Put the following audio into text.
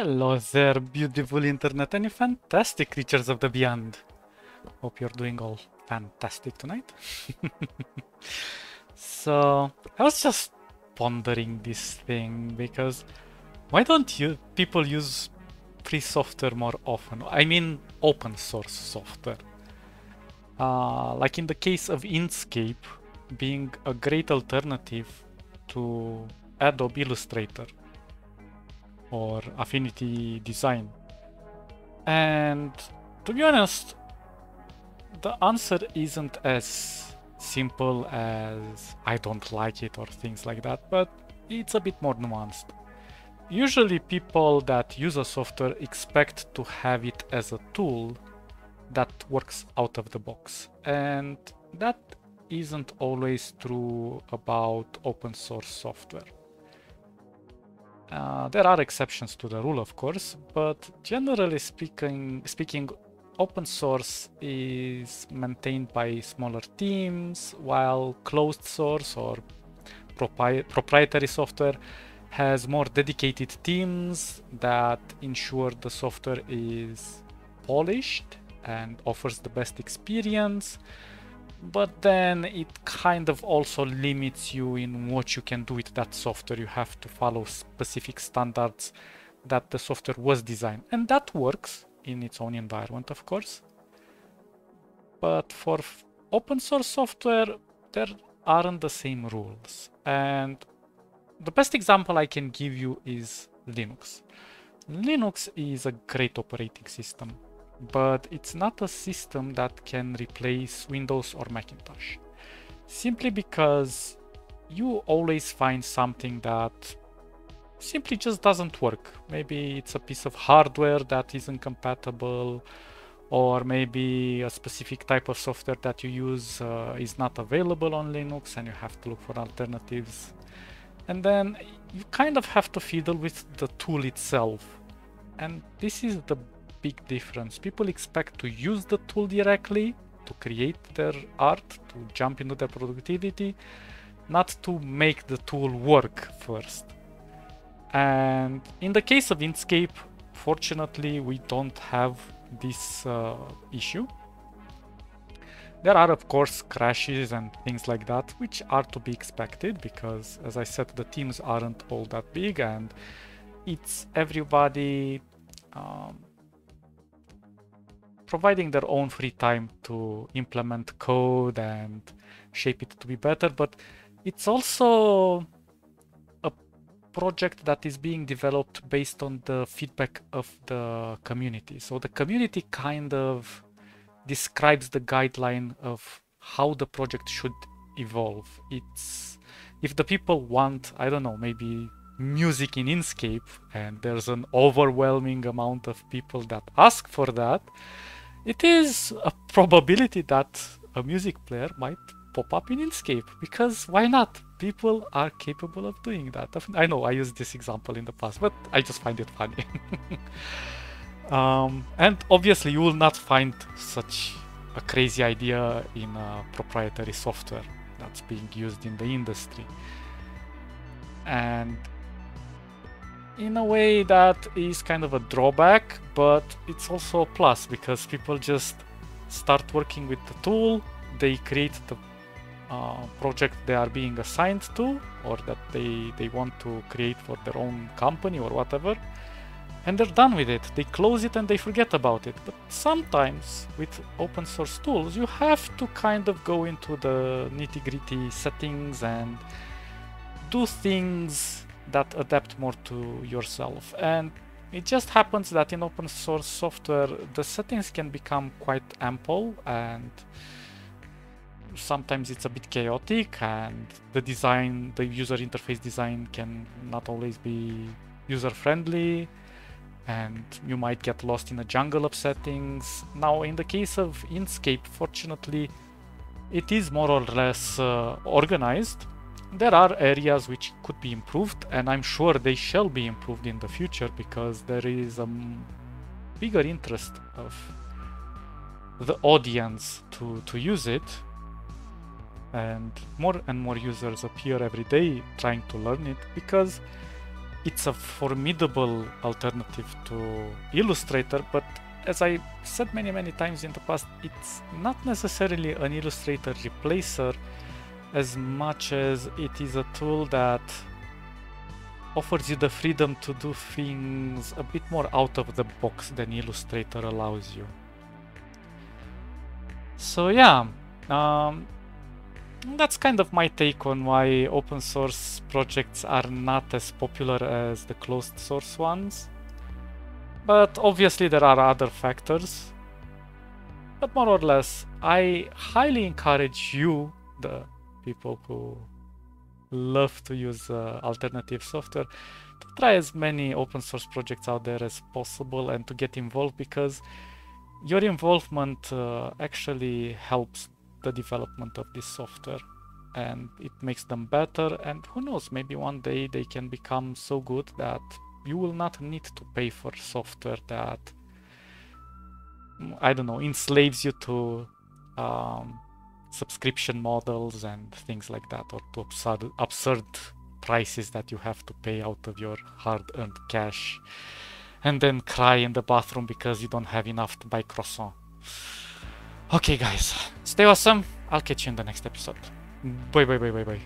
Hello there, beautiful internet and you fantastic creatures of the beyond. Hope you're doing all fantastic tonight. So, I was just pondering this thing because why don't you people use free software more often? I mean, open source software. Like in the case of Inkscape being a great alternative to Adobe Illustrator or Affinity Design. And to be honest, the answer isn't as simple as I don't like it or things like that, but it's a bit more nuanced. Usually people that use a software expect to have it as a tool that works out of the box, and that isn't always true about open source software. There are exceptions to the rule, of course, but generally speaking, open source is maintained by smaller teams, while closed source or proprietary software has more dedicated teams that ensure the software is polished and offers the best experience. But then it kind of also limits you in what you can do with that software. You have to follow specific standards that the software was designed. And that works in its own environment, of course. But for open source software, there aren't the same rules. And the best example I can give you is Linux. Linux is a great operating system, but it's not a system that can replace Windows or Macintosh. Simply because you always find something that simply just doesn't work. Maybe it's a piece of hardware that isn't compatible, or maybe a specific type of software that you use is not available on Linux and you have to look for alternatives. And then you kind of have to fiddle with the tool itself. And this is the big difference. People expect to use the tool directly to create their art, to jump into their productivity, not to make the tool work first. And in the case of Inkscape, fortunately, we don't have this issue. There are, of course, crashes and things like that, which are to be expected because, as I said, the teams aren't all that big and it's everybody providing their own free time to implement code and shape it to be better, but it's also a project that is being developed based on the feedback of the community. So the community kind of describes the guideline of how the project should evolve. It's if the people want, I don't know, maybe music in Inkscape and there's an overwhelming amount of people that ask for that, it is a probability that a music player might pop up in Inkscape, because why not? People are capable of doing that. I know I used this example in the past, but I just find it funny. And obviously you will not find such a crazy idea in a proprietary software that's being used in the industry. And in a way that is kind of a drawback, but it's also a plus because people just start working with the tool, they create the project they are being assigned to or that they want to create for their own company or whatever, and they're done with it. They close it and they forget about it. But sometimes with open source tools, you have to kind of go into the nitty-gritty settings and do things that adapt more to yourself. And it just happens that in open source software, the settings can become quite ample and sometimes it's a bit chaotic, and the user interface design can not always be user-friendly, and you might get lost in a jungle of settings. Now, in the case of Inkscape, fortunately, it is more or less organized. There are areas which could be improved, and I'm sure they shall be improved in the future because there is a bigger interest of the audience to use it, and more users appear every day trying to learn it, because it's a formidable alternative to Illustrator, but as I said many times in the past, it's not necessarily an Illustrator replacer as much as it is a tool that offers you the freedom to do things a bit more out of the box than Illustrator allows you. So yeah, that's kind of my take on why open source projects are not as popular as the closed source ones. But obviously there are other factors. But more or less, I highly encourage you, the people who love to use alternative software, to try as many open source projects out there as possible and to get involved, because your involvement actually helps the development of this software and it makes them better, and who knows, maybe one day they can become so good that you will not need to pay for software that, I don't know, enslaves you to subscription models and things like that, or to absurd prices that you have to pay out of your hard-earned cash and then cry in the bathroom because you don't have enough to buy croissant. Okay guys, stay awesome. I'll catch you in the next episode. Bye.